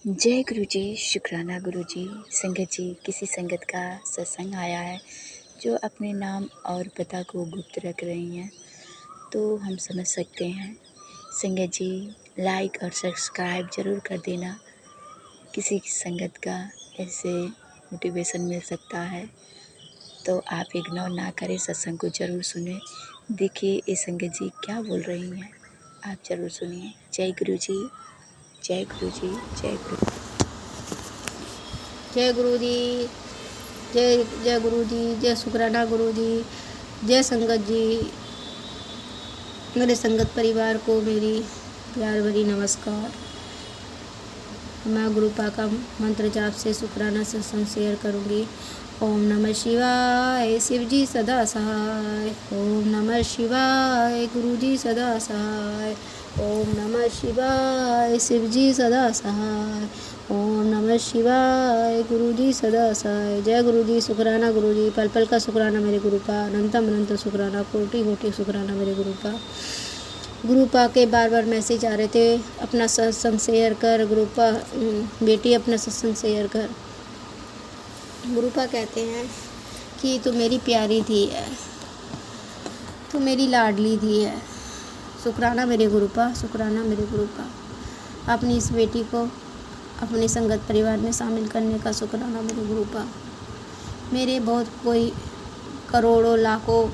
जय गुरु जी, शुक्राना गुरु जी। संगत जी, किसी संगत का सत्संग आया है जो अपने नाम और पता को गुप्त रख रही हैं, तो हम समझ सकते हैं। संगत जी, लाइक और सब्सक्राइब ज़रूर कर देना। किसी की संगत का ऐसे मोटिवेशन मिल सकता है, तो आप इग्नोर ना करें, सत्संग को ज़रूर सुनें। देखिए ये संगत जी क्या बोल रही हैं, आप ज़रूर सुनिए। जय गुरु जी, जय गुरु जी, जय गुरु। जय गुरु जी, जय गुरु जी, जय शुक्राना गुरु जी, जय संगत जी। मेरे संगत परिवार को मेरी प्यार भरी नमस्कार। मैं गुरुपा का मंत्र जाप से शुक्राना सत्संग शेयर करूँगी। ओम नमः शिवाय, शिव जी सदा सहाय। ओम नमः शिवाय, गुरु जी सदा सहाय। ओम नमः शिवाय, शिव जी सदा सहाय। ओम नमः शिवाय, गुरु जी सदा सहाय। जय गुरु जी, शुक्राना गुरु जी, पल पल का शुक्राना मेरे गुरु का, अनंतम अनंत शुक्राना, कोटि कोटि शुक्राना मेरे गुरु का। गुरुपा के बार बार मैसेज आ रहे थे, अपना सत्संग शेयर कर गुरुपा, बेटी अपना सत्संग शेयर कर। गुरुपा कहते हैं कि तू मेरी प्यारी थी है, तू मेरी लाडली थी है। शुक्राना मेरे गुरुपा, शुक्राना मेरे गुरुपा। अपनी इस बेटी को अपने संगत परिवार में शामिल करने का शुक्राना मेरे गुरुपा। मेरे बहुत कोई करोड़ों लाखों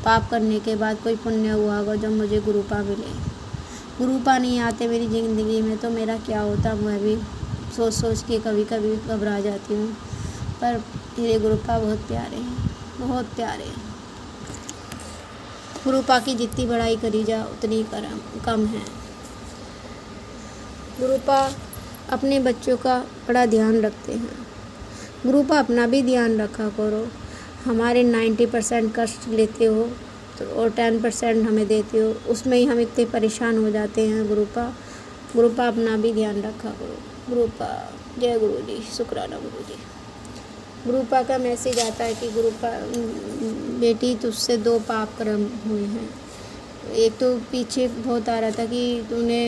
पाप करने के बाद कोई पुण्य हुआ होगा जब मुझे गुरुपा मिले। गुरुपा नहीं आते मेरी ज़िंदगी में तो मेरा क्या होता, मैं भी सोच सोच के कभी कभी घबरा जाती हूँ। पर मेरे गुरुपा बहुत प्यारे हैं, बहुत प्यारे हैं। गुरुपा की जितनी बड़ाई करी जा उतनी कम है। गुरुपा अपने बच्चों का बड़ा ध्यान रखते हैं। गुरुपा अपना भी ध्यान रखा करो। हमारे 90% कष्ट लेते हो तो और 10% हमें देते हो, उसमें ही हम इतने परेशान हो जाते हैं। गुरुपा अपना भी ध्यान रखा करो। गुरुपा, जय गुरु जी, शुक्राना गुरु जी। गुरुपा का मैसेज आता है कि गुरुपा बेटी तुझसे 2 पाप कर्म हुए हैं। एक तो पीछे बहुत आ रहा था कि तूने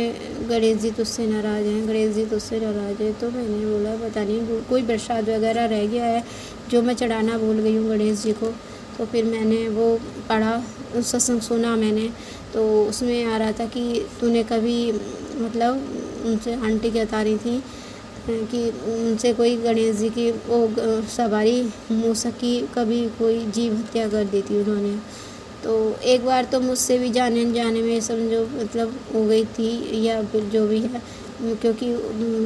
गणेश जी तुझसे नाराज़ हैं, गणेश जी तुझसे नाराज़ है। तो मैंने बोला पता नहीं कोई प्रसाद वगैरह रह गया है जो मैं चढ़ाना भूल गई हूँ गणेश जी को। तो फिर मैंने वो पढ़ा, सत्संग सुना मैंने, तो उसमें आ रहा था कि तूने कभी मतलब उनसे आंटी बता रही थी कि उनसे कोई गणेश जी की वो सवारी मूसक की कभी कोई जीव हत्या कर दी थी उन्होंने। तो एक बार तो मुझसे भी जाने में समझो मतलब हो गई थी, या फिर जो भी है, क्योंकि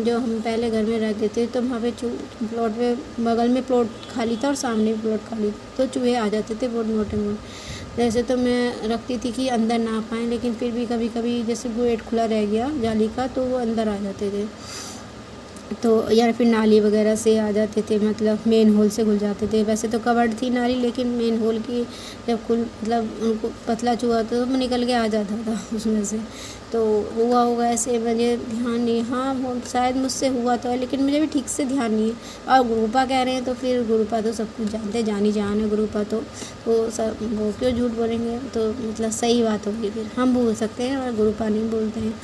जो हम पहले घर में रहते थे तो वहाँ पे प्लॉट पे बगल में प्लॉट खाली था और सामने भी प्लॉट खाली था, तो चूहे आ जाते थे बहुत मोटे मोटे। जैसे तो मैं रखती थी कि अंदर ना पाएँ, लेकिन फिर भी कभी कभी जैसे गेट खुला रह गया जाली का तो वो अंदर आ जाते थे। तो या फिर नाली वगैरह से आ जाते थे, मतलब मेन होल से घुल जाते थे। वैसे तो कवर्ड थी नाली, लेकिन मेन होल की जब खुल मतलब उनको पतला चूहा तो निकल के आ जाता था उसमें से। तो हुआ होगा ऐसे, मुझे ध्यान नहीं। हाँ शायद मुझसे हुआ तो है, लेकिन मुझे भी ठीक से ध्यान नहीं है। और गुरुपा कह रहे हैं तो फिर गुरुपा तो सब कुछ जानते, जानी जान है गुरुपा तो सब वो क्यों झूठ बोलेंगे, तो मतलब सही बात होगी। फिर हम बोल सकते हैं और गुरुपा नहीं बोलते हैं।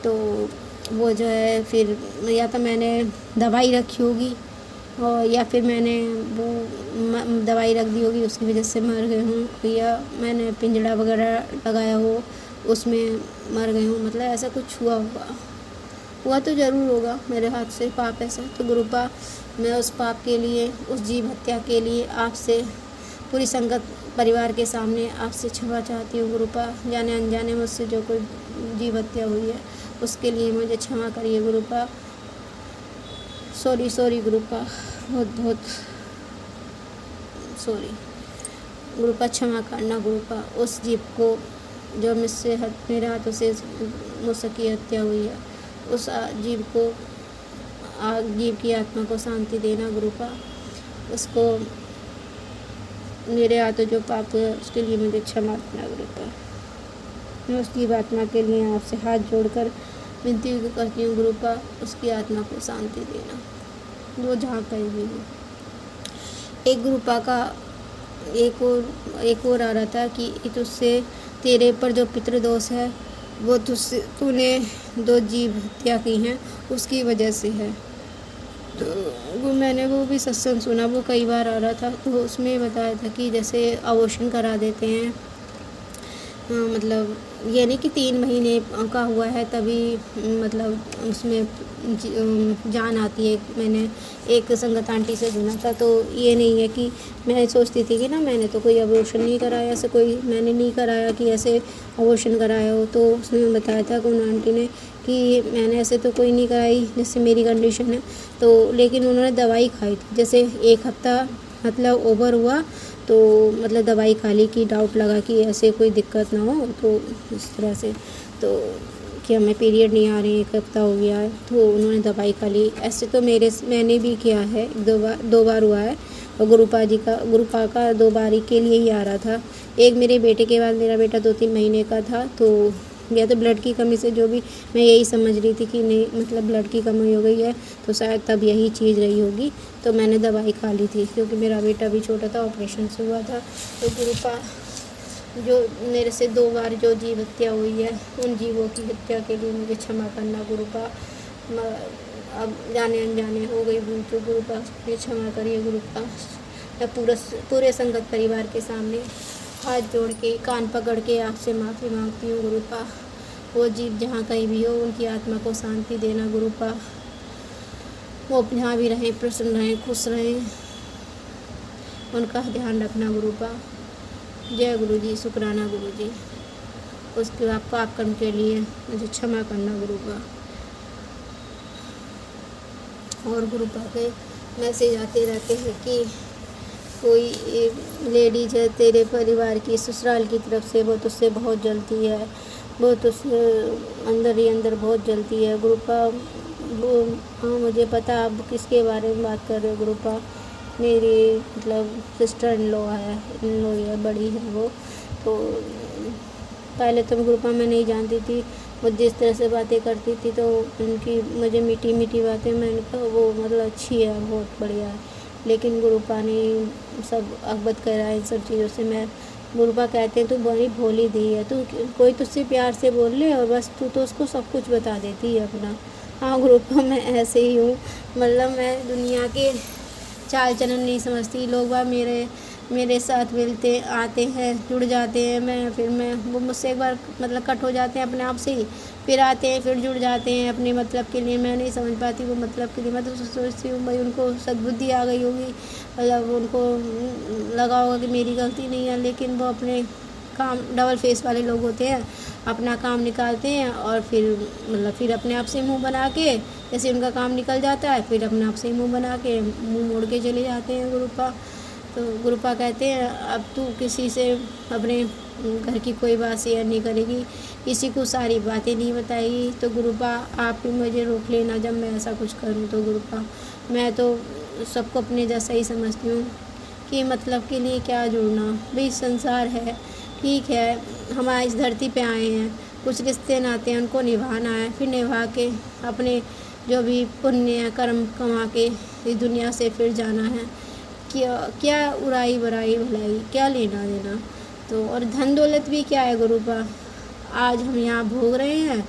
तो वो जो है फिर या तो मैंने दवाई रखी होगी और या फिर मैंने वो दवाई रख दी होगी उसकी वजह से मर गए हूँ, या मैंने पिंजड़ा वगैरह लगाया हो उसमें मर गई हूँ, मतलब ऐसा कुछ हुआ तो ज़रूर होगा मेरे हाथ से पाप ऐसा। तो गुरुपा, मैं उस पाप के लिए, उस जीव हत्या के लिए आपसे पूरी संगत परिवार के सामने आपसे क्षमा चाहती हूँ। गुरुपा, जाने अनजाने मुझसे जो कोई जीव हत्या हुई है उसके लिए मुझे क्षमा करिए गुरुपा। सॉरी गुरुपा, बहुत बहुत सॉरी गुरुपा, क्षमा करना गुरुपा। उस जीव को जो मुझसे मेरे हाथों से मुझसे की हत्या हुई है, उस जीव को जीव की आत्मा को शांति देना गुरुपा। उसको मेरे हाथों जो पाप हुआ उसके लिए मुझे क्षमा करना गुरुपा। मैं उसकी आत्मा के लिए आपसे हाथ जोड़कर विनती करती हूँ गुरुपा, उसकी आत्मा को शांति देना, वो जहाँ कहीं भी हो। एक गुरुपा का एक और आ रहा था कि तुझसे तेरे पर जो पितृदोष है वो तुझसे तूने 2 जीव हत्या की हैं उसकी वजह से है। तो मैंने वो भी सत्संग सुना, वो कई बार आ रहा था, तो उसमें बताया था कि जैसे अबॉर्शन करा देते हैं, मतलब ये नहीं कि 3 महीने का हुआ है तभी मतलब उसमें जान आती है। मैंने एक संगत आंटी से सुना था, तो ये नहीं है कि मैं सोचती थी कि ना मैंने तो कोई अबॉर्शन नहीं कराया, ऐसे कोई मैंने नहीं कराया कि ऐसे अबॉर्शन कराया हो। तो उसने बताया था कि उन आंटी ने कि मैंने ऐसे तो कोई नहीं कराई जैसे मेरी कंडीशन है, तो लेकिन उन्होंने दवाई खाई थी। जैसे 1 हफ्ता मतलब ओवर हुआ तो मतलब दवाई खा ली कि डाउट लगा कि ऐसे कोई दिक्कत ना हो, तो इस तरह से तो कि हमें पीरियड नहीं आ रही, 1 हफ्ता हो गया है, तो उन्होंने दवाई खा ली। ऐसे तो मैंने भी किया है, 2 बार हुआ है। और गुरुपा का 2 बारी के लिए ही आ रहा था। एक मेरे बेटे के बाद, मेरा बेटा 2-3 महीने का था, तो या तो ब्लड की कमी से, जो भी मैं यही समझ रही थी कि नहीं मतलब ब्लड की कमी हो गई है, तो शायद तब यही चीज़ रही होगी, तो मैंने दवाई खा ली थी क्योंकि मेरा बेटा भी छोटा था, ऑपरेशन से हुआ था। तो गुरुपा जो मेरे से 2 बार जो जीव हत्या हुई है, उन जीवों की हत्या के लिए मुझे क्षमा करना गुरुपा। अब जाने अनजाने हो गई भूल, तो गुरुपा मुझे क्षमा करिए गुरुपा। मैं पूरे संगत परिवार के सामने हाथ जोड़ के, कान पकड़ के आपसे माफ़ी मांगती हूँ गुरुपा। वो जीव जहाँ कहीं भी हो, उनकी आत्मा को शांति देना गुरुपा। वो जहाँ भी रहें प्रसन्न रहें, खुश रहें, उनका ध्यान रखना गुरुपा। जय गुरु जी, शुक्राना गुरु जी। उसके आप पाप कर्म के लिए मुझे क्षमा करना गुरुपा। और गुरुपा के मैसेज आते रहते हैं कि कोई लेडीज है तेरे परिवार की, ससुराल की तरफ से, वो तुझसे बहुत जलती है, वो तुझसे अंदर ही अंदर बहुत जलती है गुरुपा। वो हाँ, मुझे पता आप किसके बारे में बात कर रहे हो गुरुपा। मेरी मतलब सिस्टर इन लॉ है, बड़ी है वो। तो पहले तो गुरुपा मैं नहीं जानती थी, वो जिस तरह से बातें करती थी तो उनकी मुझे मीठी मीठी बातें, मैंने कहा वो मतलब अच्छी है, बहुत बढ़िया है। लेकिन गुरुपा ने सब अवगत करा इन सब चीज़ों से। मैं गुरुपा कहते हैं तू बड़ी भोली दी है, तू कोई तुझसे प्यार से बोल ले और बस तू तो उसको सब कुछ बता देती है अपना। हाँ गुरुपा, मैं ऐसे ही हूँ, मतलब मैं दुनिया के चाल चलन नहीं समझती। लोग बाग मेरे साथ मिलते आते हैं, जुड़ जाते हैं, मैं वो मुझसे एक बार मतलब कट हो जाते हैं अपने आप से ही, फिर आते हैं, फिर जुड़ जाते हैं अपने मतलब के लिए। मैं नहीं समझ पाती वो मतलब के लिए। मैं तो सोचती हूँ भाई उनको सद्बुद्धि आ गई होगी, मतलब उनको लगा होगा कि मेरी गलती नहीं है, लेकिन वो अपने काम, डबल फेस वाले लोग होते हैं, अपना काम निकालते हैं और फिर अपने आप से मुंह बना के, जैसे उनका काम निकल जाता है फिर अपने आप से मुंह बना के मुंह मोड़ के चले जाते हैं गुरुपा। तो गुरुपा कहते हैं अब तू किसी से अपने घर की कोई बात शेयर नहीं करेगी, किसी को सारी बातें नहीं बताएगी। तो गुरुपा आप ही मुझे रोक लेना जब मैं ऐसा कुछ करूँ। तो गुरुपा मैं तो सबको अपने जैसा ही समझती हूँ कि मतलब के लिए क्या जुड़ना, भाई संसार है, ठीक है, हमारे इस धरती पे आए हैं, कुछ रिश्ते नाते हैं उनको निभाना है, फिर निभा के अपने जो भी पुण्य कर्म कमा के इस दुनिया से फिर जाना है। क्या उड़ाई बराई भलाई, क्या लेना देना। तो और धन दौलत भी क्या है गुरुपा, आज हम यहाँ भोग रहे हैं,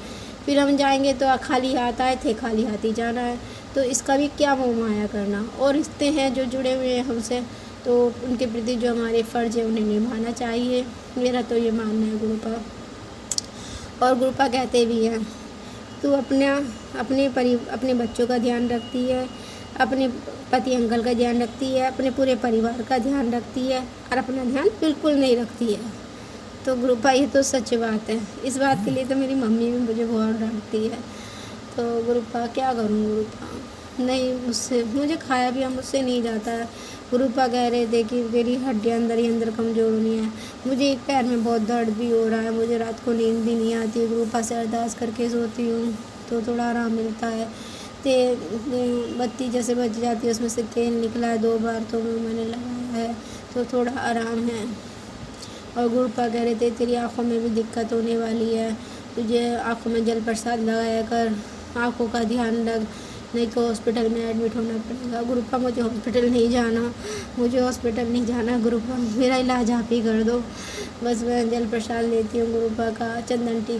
फिर हम जाएंगे तो खाली हाथ आए थे, खाली हाथ ही जाना है। तो इसका भी क्या मोह माया करना। और रिश्ते हैं जो जुड़े हुए हैं हमसे, तो उनके प्रति जो हमारे फ़र्ज़ है उन्हें निभाना चाहिए, मेरा तो ये मानना है गुरुपा। और गुरुपा कहते भी हैं तू अपने बच्चों का ध्यान रखती है, अपने पति अंकल का ध्यान रखती है, अपने पूरे परिवार का ध्यान रखती है और अपना ध्यान बिल्कुल नहीं रखती है। तो गुरुपा ये तो सच बात है। इस बात के लिए तो मेरी मम्मी भी मुझे बहुत डांटती है। तो गुरुपा क्या करूँ गुरुपा, नहीं मुझे खाया पिया मुझसे नहीं जाता है। गुरुपा कह रहे थे कि मेरी हड्डियाँ अंदर ही अंदर कमज़ोर होनी है, मुझे एक पैर में बहुत दर्द भी हो रहा है, मुझे रात को नींद भी नहीं आती। गुरुपा से अरदास करके सोती हूँ तो थोड़ा आराम मिलता है। बत्ती जैसे बच जाती है, उसमें से तेल निकला है 2 बार, तो वो मैंने लगाया है तो थोड़ा आराम है। और गुरुपा कह रहे थे तेरी आँखों में भी दिक्कत होने वाली है, तुझे आँखों में जल प्रसाद लगाया कर, आँखों का ध्यान रख, नहीं तो हॉस्पिटल में एडमिट होना पड़ेगा। गुरुपा मुझे हॉस्पिटल नहीं जाना गुरुपा, मेरा इलाज आप ही कर दो। बस मैं जल प्रसाद लेती हूँ गुरुपा का, चंदन टीका